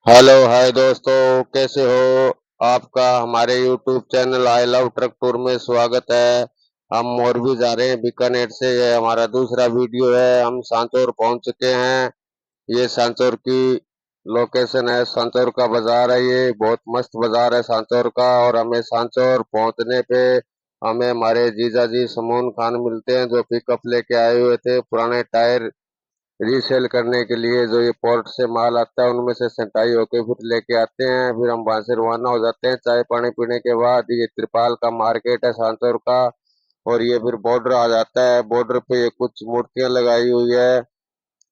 Hello hi दोस्तों, कैसे हो। आपका हमारे YouTube channel I love truck tour में स्वागत है। हम मोरबी जा रहे हैं बीकानेर से। ये हमारा दूसरा वीडियो है। हम सांचौर पहुंच चुके हैं। ये सांचौर की लोकेशन है। सांचौर का बाजार है। ये बहुत मस्त बाजार है सांचौर का। और हमें सांचौर पहुंचने पे हमें हमारे जीजा जी समून खान मिलते हैं, जो पिकअप लेके आए हुए थे पुराने टायर रीसेल करने के लिए। जो ये पोर्ट से माल आता है उनमें से छंटाई होके फिर लेके आते हैं। फिर हम वहां से रवाना हो जाते हैं चाय पानी पीने के बाद। ये त्रिपाल का मार्केट है सांचौर का। और ये फिर बॉर्डर आ जाता है। बॉर्डर पे ये कुछ मूर्तियां लगाई हुई है,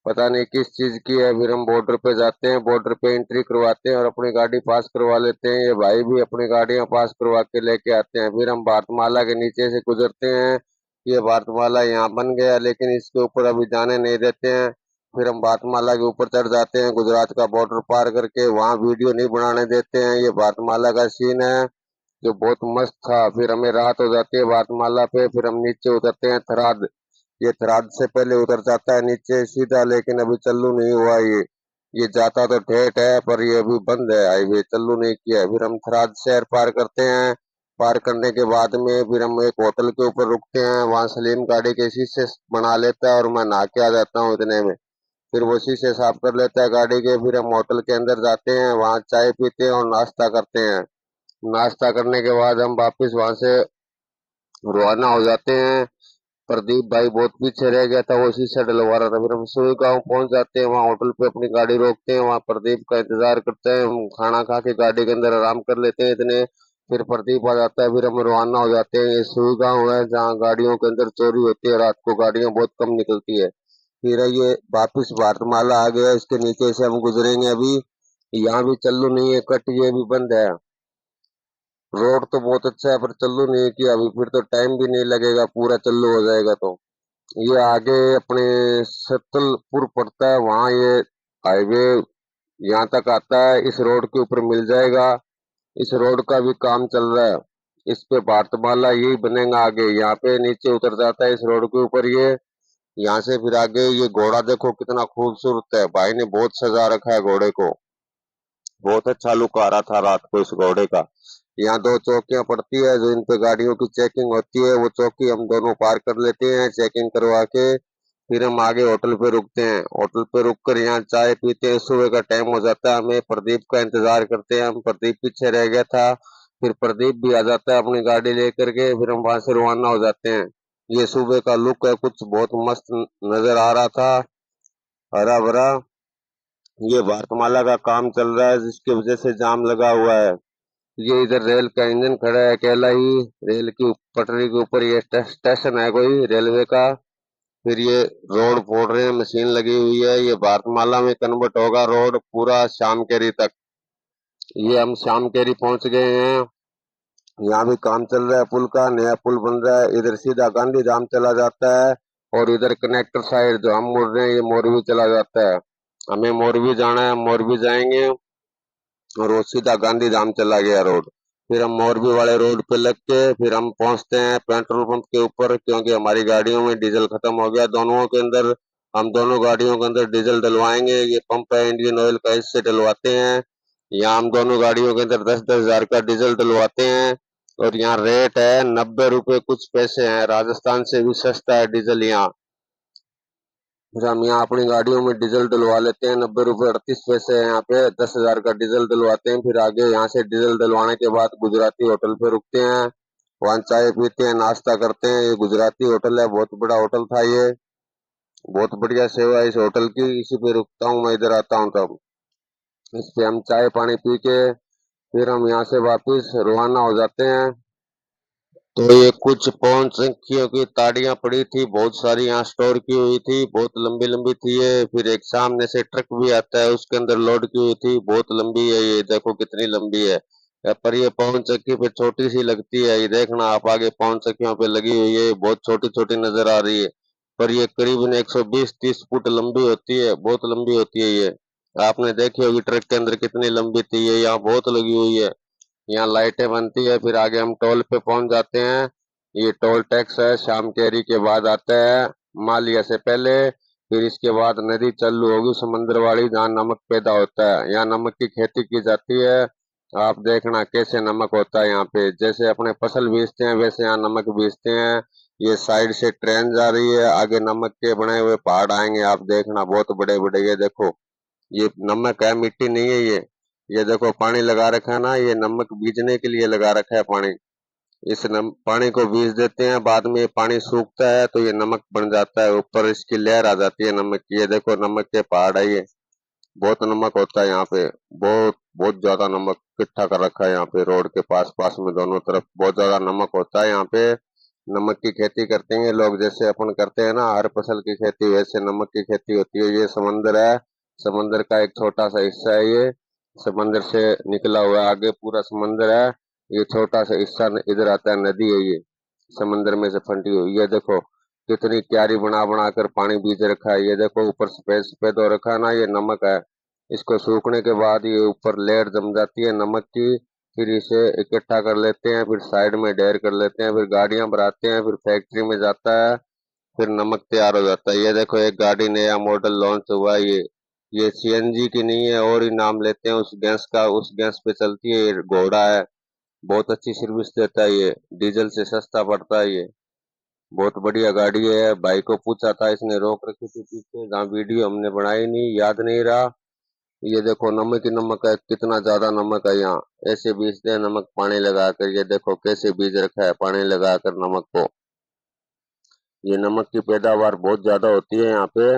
पता नहीं किस चीज की है। फिर हम बॉर्डर पे जाते हैं, बॉर्डर पे एंट्री करवाते हैं और अपनी गाड़ी पास करवा लेते हैं। ये भाई भी अपनी गाड़ियां पास करवा के लेके आते हैं। फिर हम भारतमाला के नीचे से गुजरते हैं। ये भारतमाला यहाँ बन गया, लेकिन इसके ऊपर अभी जाने नहीं देते हैं। फिर हम भारतमाला के ऊपर चढ़ जाते हैं गुजरात का बॉर्डर पार करके। वहाँ वीडियो नहीं बनाने देते हैं। ये भारतमाला का सीन है जो बहुत मस्त था। फिर हमें रात हो जाती है भारतमाला पे। फिर हम नीचे उतरते हैं थराद। ये थराद से पहले उतर जाता है नीचे सीधा, लेकिन अभी चालू नहीं हुआ ये जाता तो ठेठ है, पर ये अभी बंद है, हाईवे चालू नहीं किया है। फिर हम थराद शहर पार करते हैं। पार करने के बाद में फिर हम एक होटल के ऊपर रुकते हैं। वहां सलीम गाड़ी के शीशे बना लेता है और मैं नहा के आ जाता हूँ इतने में। फिर वो शीशे साफ कर लेता है गाड़ी के। फिर हम होटल के अंदर जाते हैं, वहां चाय पीते हैं और नाश्ता करते हैं। नाश्ता करने के बाद हम वापिस वहां से रवाना हो जाते हैं। प्रदीप भाई बहुत पीछे रह गया था, वो शीशा डलवा रहा था। फिर हम सुई गांव पहुंच जाते हैं। वहाँ होटल पे अपनी गाड़ी रोकते हैं। वहाँ प्रदीप का इंतजार करते हैं। हम खाना खा के गाड़ी के अंदर आराम कर लेते हैं इतने। फिर प्रदीप आ जाता है। फिर हम रवाना हो जाते हैं। ये सुई गांव है जहाँ गाड़ियों के अंदर चोरी होती है, रात को गाड़ियां बहुत कम निकलती है। फिर ये वापिस भारतमाला आ गया, इसके नीचे से हम गुजरेंगे अभी। यहाँ भी चालू नहीं है, कट ये भी बंद है। रोड तो बहुत अच्छा है पर चालू नहीं किया अभी। फिर तो टाइम भी नहीं लगेगा, पूरा चालू हो जाएगा तो। ये आगे अपने सतलपुर पड़ता है, वहाँ ये हाईवे यहाँ तक आता है। इस रोड के ऊपर मिल जाएगा। इस रोड का भी काम चल रहा है। इस पे भारतमाला यही बनेगा आगे। यहाँ पे नीचे उतर जाता है इस रोड के ऊपर ये। यहाँ से फिर आगे ये घोड़ा देखो कितना खूबसूरत है। भाई ने बहुत सजा रखा है घोड़े को। बहुत अच्छा लुक आ रहा था रात को इस घोड़े का। यहाँ दो चौकियां पड़ती है जो इन पे गाड़ियों की चेकिंग होती है। वो चौकी हम दोनों पार कर लेते हैं चेकिंग करवा के। फिर हम आगे होटल पे रुकते हैं। होटल पे रुक कर यहाँ चाय पीते हैं। सुबह का टाइम हो जाता है, हमें प्रदीप का इंतजार करते हैं हम। प्रदीप पीछे रह गया था। फिर प्रदीप भी आ जाता है अपनी गाड़ी लेकर के। फिर हम वहां से रवाना हो जाते हैं। ये सुबह का लुक है, कुछ बहुत मस्त नजर आ रहा था, हरा भरा। ये भारतमाला का काम चल रहा है जिसकी वजह से जाम लगा हुआ है। ये इधर रेल का इंजन खड़ा है अकेला ही। रेल की पटरी के ऊपर ये स्टेशन है कोई रेलवे का। फिर ये रोड फोड़ रहे हैं, मशीन लगी हुई है। ये भारतमाला में कन्वर्ट होगा रोड पूरा श्यामकेरी तक। ये हम श्यामकेरी पहुंच गए हैं। यहाँ भी काम चल रहा है, पुल का नया पुल बन रहा है। इधर सीधा गांधी धाम चला जाता है और इधर कनेक्टर साइड जो हम मुड़ रहे हैं ये मोरवी चला जाता है। हमें मोरवी जाना है, मोरवी जाएंगे और वो सीधा गांधी धाम चला गया रोड। फिर हम मोरबी वाले रोड पे लग के फिर हम पहुंचते हैं पेट्रोल पंप के ऊपर, क्योंकि हमारी गाड़ियों में डीजल खत्म हो गया दोनों के अंदर। हम दोनों गाड़ियों के अंदर डीजल डलवाएंगे। ये पंप है इंडियन ऑयल का, इससे डलवाते हैं। यहाँ हम दोनों गाड़ियों के अंदर 10-10 हजार का डीजल डलवाते हैं। और यहाँ रेट है 90 रुपए कुछ पैसे हैं। राजस्थान से भी सस्ता है डीजल यहाँ। फिर हम यहाँ अपनी गाड़ियों में डीजल डलवा लेते हैं। 90 रुपए 38 पैसे है यहाँ पे। 10 हजार का डीजल डलवाते हैं। फिर आगे यहाँ से डीजल डलवाने के बाद गुजराती होटल पे रुकते हैं। वहाँ चाय पीते हैं, नाश्ता करते हैं। ये गुजराती होटल है, बहुत बड़ा होटल था ये। बहुत बढ़िया सेवा है इस होटल की। इसी पे रुकता हूँ मैं, इधर आता हूँ तब। इस पे हम चाय पानी पी के फिर हम यहाँ से वापिस रवाना हो जाते हैं। तो ये कुछ पवन संखियों की ताड़ियां पड़ी थी, बहुत सारी यहाँ स्टोर की हुई थी, बहुत लंबी लंबी थी ये। फिर एक सामने से ट्रक भी आता है, उसके अंदर लोड की हुई थी, बहुत लंबी है ये, देखो कितनी लंबी है। पर ये पवन चक्की पे छोटी सी लगती है, ये देखना आप आगे पवन चक्कियों पे लगी हुई है, बहुत छोटी छोटी नजर आ रही है। पर ये करीबन 120-130 फुट लंबी होती है, बहुत लंबी होती है ये। आपने देखी होगी ट्रक के अंदर कितनी लंबी थी ये, यहाँ बहुत लगी हुई है। यहाँ लाइटें बनती है। फिर आगे हम टोल पे पहुंच जाते हैं। ये टोल टैक्स है, शाम केरी के बाद आता है, मालिया से पहले। फिर इसके बाद नदी चालू होगी समंदरवाड़ी, जहाँ नमक पैदा होता है। यहाँ नमक की खेती की जाती है। आप देखना कैसे नमक होता है यहाँ पे। जैसे अपने फसल बेचते हैं वैसे यहाँ नमक बेचते हैं। ये साइड से ट्रेन जा रही है, आगे नमक के बने हुए पहाड़ आएंगे, आप देखना बहुत बड़े बड़े। ये देखो, ये नमक है, मिट्टी नहीं है ये। ये देखो पानी लगा रखा है ना, ये नमक बीजने के लिए लगा रखा है पानी। इस पानी को बीज देते हैं, बाद में ये पानी सूखता है तो ये नमक बन जाता है, ऊपर इसकी लेयर आ जाती है नमक की। ये देखो नमक के पहाड़ है ये। बहुत नमक होता है यहाँ पे। बहुत बहुत ज्यादा नमक इकट्ठा कर रखा है यहाँ पे, रोड के पास पास में दोनों तरफ बहुत ज्यादा नमक होता है यहाँ पे। नमक की खेती करते हैं लोग, जैसे अपन करते हैं ना हर फसल की खेती, वैसे नमक की खेती होती है। ये समंदर है, समंदर का एक छोटा सा हिस्सा है ये। समंदर से निकला हुआ है, आगे पूरा समंदर है। ये छोटा सा हिस्सा इधर आता है, नदी है ये, समंदर में से फंटी हुई। ये देखो कितनी क्यारी बना बना कर पानी बीज रखा है। ये देखो ऊपर सफेद सफेद हो रखा है ना, ये नमक है। इसको सूखने के बाद ये ऊपर लेयर जम जाती है नमक की। फिर इसे इकट्ठा कर लेते हैं, फिर साइड में ढेर कर लेते हैं, फिर गाड़ियां भराते हैं, फिर फैक्ट्री में जाता है, फिर नमक तैयार हो जाता है। ये देखो एक गाड़ी नया मॉडल लॉन्च हुआ है ये सीएनजी की नहीं है, और ही नाम लेते हैं उस गैस का। उस गैस पे चलती है, ये घोड़ा है। बहुत अच्छी सर्विस देता है ये, डीजल से सस्ता पड़ता है ये। बहुत बढ़िया गाड़ी है। भाई को पूछा था, इसने रोक रखी थी पीछे, जहाँ वीडियो हमने बनाई नहीं, याद नहीं रहा। ये देखो नमक ही नमक है, कितना ज्यादा नमक है यहाँ। ऐसे बीजते हैं नमक पानी लगाकर। ये देखो कैसे बीज रखा है पानी लगाकर नमक को। ये नमक की पैदावार बहुत ज्यादा होती है यहाँ पे।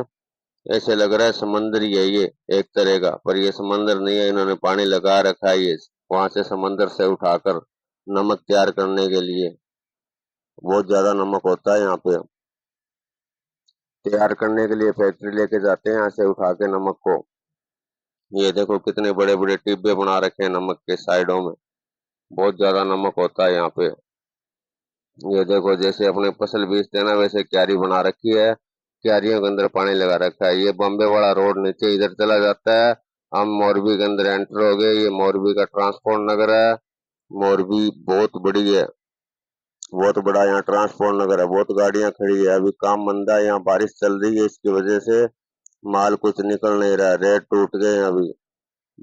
ऐसे लग रहा है समंदर ही है ये एक तरह का, पर ये समंदर नहीं है, इन्होंने पानी लगा रखा है ये वहां से समंदर से उठाकर नमक तैयार करने के लिए। बहुत ज्यादा नमक होता है यहाँ पे। तैयार करने के लिए फैक्ट्री लेके जाते हैं यहाँ से उठा के नमक को। ये देखो कितने बड़े बड़े डिब्बे बना रखे हैं नमक के साइडों में। बहुत ज्यादा नमक होता है यहाँ पे। ये देखो जैसे अपने फसल बेचते हैं ना, वैसे क्यारी बना रखी है, क्यारियों के अंदर पानी लगा रखा है। ये बॉम्बे वाला रोड नीचे इधर चला जाता है। हम मोरबी के अंदर एंटर हो गए। ये मोरबी का ट्रांसपोर्ट नगर है। मोरबी बहुत बड़ी है, बहुत बड़ा यहाँ ट्रांसपोर्ट नगर है। बहुत गाड़ियां खड़ी है, अभी काम मंदा है, यहाँ बारिश चल रही है, इसकी वजह से माल कुछ निकल नहीं रहा है, रेट टूट गए हैं अभी।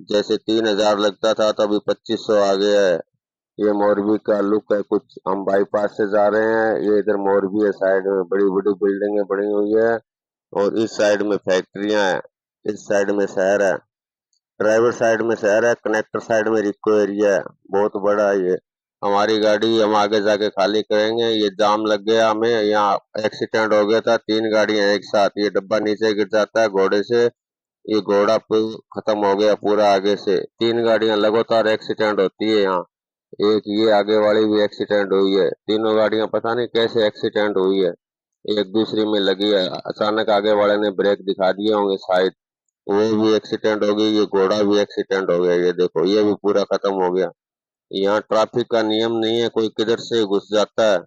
जैसे 3,000 लगता था तो अभी 2500 आ गया है। ये मोरबी का लुक है कुछ। हम बाईपास से जा रहे हैं, ये इधर मोरबी है, साइड में बड़ी बड़ी बिल्डिंगें बनी हुई है, और इस साइड में फैक्ट्रियां हैं, इस साइड में शहर है। ड्राइवर साइड में शहर है, कनेक्टर साइड में रिको एरिया है। बहुत बड़ा है ये। हमारी गाड़ी हम आगे जाके खाली करेंगे। ये जाम लग गया हमें, यहाँ एक्सीडेंट हो गया था, 3 गाड़ियां एक साथ। ये डब्बा नीचे गिर जाता है घोड़े से, ये घोड़ा खत्म हो गया पूरा आगे से। 3 गाड़ियां लगातार एक्सीडेंट होती है यहाँ। एक ये आगे वाली भी एक्सीडेंट हुई है। तीनों गाड़ियां पता नहीं कैसे एक्सीडेंट हुई है, एक दूसरे में लगी है। अचानक आगे वाले ने ब्रेक दिखा दिए होंगे शायद, वो भी एक्सीडेंट हो गई। ये घोड़ा भी एक्सीडेंट हो गया। ये देखो ये भी पूरा खत्म हो गया। यहाँ ट्रैफिक का नियम नहीं है, कोई किधर से घुस जाता है।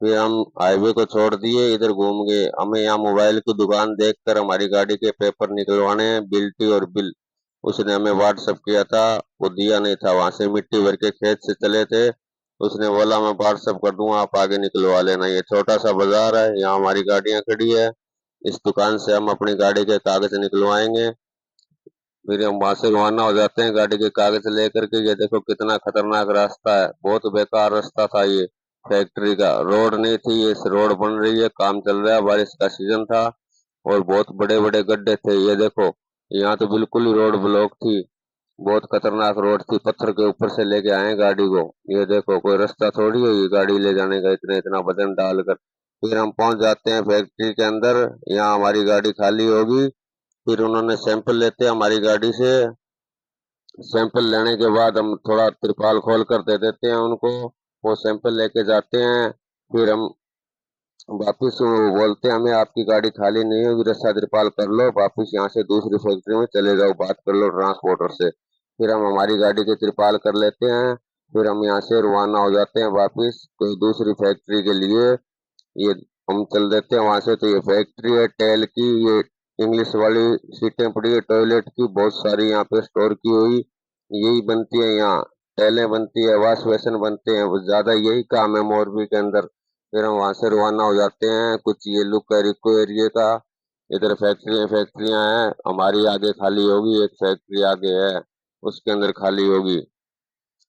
फिर हम हाईवे को छोड़ दिए, इधर घूम गए। हमें यहाँ मोबाइल की दुकान देखकर हमारी गाड़ी के पेपर निकलवाने हैं, बिल्टी और बिल। उसने हमें व्हाट्सअप किया था, वो दिया नहीं था। वहां से मिट्टी भर के खेत से चले थे, उसने बोला मैं व्हाट्सअप कर दूंगा, आप आगे निकलवा लेना। ये छोटा सा बाजार है, यहाँ हमारी गाड़ियां खड़ी है। इस दुकान से हम अपनी गाड़ी के कागज निकलवाएंगे, फिर हम वहां से रवाना हो जाते हैं गाड़ी के कागज लेकर के। ये देखो कितना खतरनाक रास्ता है, बहुत बेकार रास्ता था ये। फैक्ट्री का रोड नहीं थी, ये रोड बन रही है, काम चल रहा है, बारिश का सीजन था, और बहुत बड़े बड़े गड्ढे थे। ये देखो यहाँ तो बिल्कुल ही रोड ब्लॉक थी, बहुत खतरनाक रोड थी, पत्थर के ऊपर से लेके आए गाड़ी को। ये देखो कोई रास्ता थोड़ी है ये गाड़ी ले जाने का, इतना इतना वजन डालकर। फिर हम पहुंच जाते हैं फैक्ट्री के अंदर, यहाँ हमारी गाड़ी खाली होगी। फिर उन्होंने सैंपल लेते हैं हमारी गाड़ी से। सैंपल लेने के बाद हम थोड़ा त्रिपाल खोल कर दे देते हैं उनको, वो सैंपल लेके जाते हैं। फिर हम वापिस वो बोलते हैं हमें आपकी गाड़ी खाली नहीं होगी, रस्सा त्रिपाल कर लो, वापिस यहाँ से दूसरी फैक्ट्री में चले जाओ, बात कर लो ट्रांसपोर्टर से। फिर हम हमारी गाड़ी के त्रिपाल कर लेते हैं। फिर हम यहाँ से रवाना हो जाते हैं वापिस कोई दूसरी फैक्ट्री के लिए। ये हम चल देते हैं वहां से। तो ये फैक्ट्री है टेल की, ये इंग्लिश वाली सीटें पड़ी है टॉयलेट की, बहुत सारी यहाँ पे स्टोर की हुई। यही बनती है यहाँ, टाइलें बनती है, वॉश बेसिन बनते हैं, वो ज्यादा यही काम है मोरबी के अंदर। फिर हम वहां से रवाना हो जाते हैं। कुछ ये लुक है रिको एरिया का। इधर फैक्ट्रियां हैं, हमारी आगे खाली होगी, एक फैक्ट्री आगे है, उसके अंदर खाली होगी।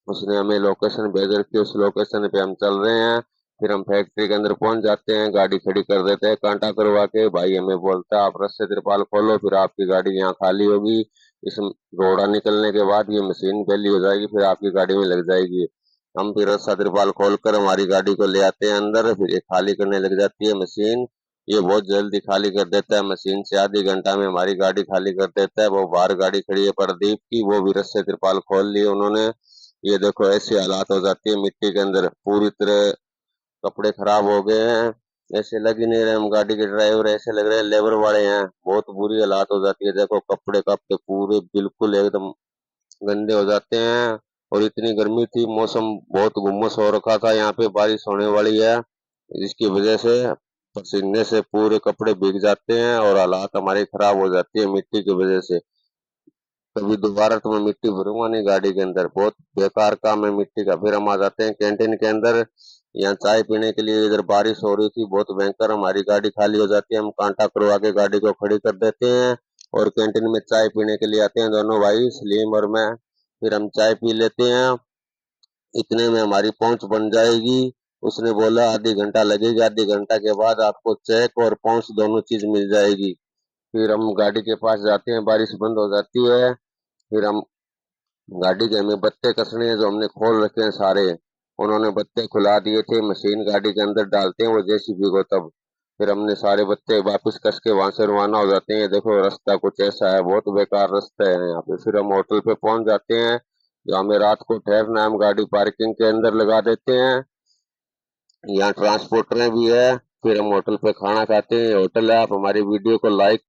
उसने हमें लोकेशन भेज रखी है, उस लोकेशन पे हम चल रहे हैं। फिर हम फैक्ट्री के अंदर पहुंच जाते हैं, गाड़ी खड़ी कर देते हैं कांटा करवा के। भाई हमें बोलता है आप रस्से तिरपाल खोलो, फिर आपकी गाड़ी यहाँ खाली होगी। इस घोड़ा निकलने के बाद ये मशीन पहली हो जाएगी, फिर आपकी गाड़ी में लग जाएगी। हम फिर रस्सा तिरपाल खोलकर हमारी गाड़ी को ले आते हैं अंदर, फिर ये खाली करने लग जाती है मशीन। ये बहुत जल्दी खाली कर देता है, मशीन से आधी घंटा में हमारी गाड़ी खाली कर देता है। वो बाहर गाड़ी खड़ी है प्रदीप की, वो भी रस्से तिरपाल खोल ली उन्होंने। ये देखो ऐसी हालात हो जाती है मिट्टी के अंदर, पूरी तरह कपड़े खराब हो गए हैं। ऐसे लग ही नहीं रहे हम गाड़ी के ड्राइवर, ऐसे लग रहे हैं लेबर वाले हैं। बहुत बुरी हालात हो जाती है, देखो कपड़े कपड़े पूरे बिल्कुल एकदम गंदे हो जाते हैं। और इतनी गर्मी थी, मौसम बहुत गुम्मस हो रखा था, यहाँ पे बारिश होने वाली है, जिसकी वजह से पसीने से पूरे कपड़े भीग जाते हैं और हालात हमारी खराब हो जाती है मिट्टी की वजह से। कभी दोबारा तो मैं मिट्टी भरूंगा नहीं गाड़ी के अंदर, बहुत बेकार काम है मिट्टी का। फिर हम आ जाते हैं कैंटीन के अंदर, यहाँ चाय पीने के लिए। इधर बारिश हो रही थी बहुत भयंकर, हमारी गाड़ी खाली हो जाती है, हम कांटा करवा के गाड़ी को खड़ी कर देते हैं और कैंटीन में चाय पीने के लिए आते हैं दोनों भाई, सलीम और मैं। फिर हम चाय पी लेते हैं, इतने में हमारी पहुंच बन जाएगी। उसने बोला आधी घंटा लगेगी, आधी घंटा के बाद आपको चेक और पहुंच दोनों चीज मिल जाएगी। फिर हम गाड़ी के पास जाते हैं, बारिश बंद हो जाती है। फिर हम गाड़ी के हमें बत्ते कसने हैं जो हमने खोल रखे हैं सारे, उन्होंने बत्ते खुला दिए थे, मशीन गाड़ी के अंदर डालते हैं वो जेसीबी को तब। फिर हमने सारे बत्ते वापस कस के वहां से रवाना हो जाते हैं। देखो रास्ता कुछ ऐसा है, बहुत बेकार रास्ता है यहाँ पे। फिर हम होटल पे पहुंच जाते हैं, जो हमें रात को ठहरना है, हम गाड़ी पार्किंग के अंदर लगा देते हैं। यहाँ ट्रांसपोर्टर भी है। फिर हम होटल पे खाना खाते हैं, होटल है, आप हमारी वीडियो को लाइक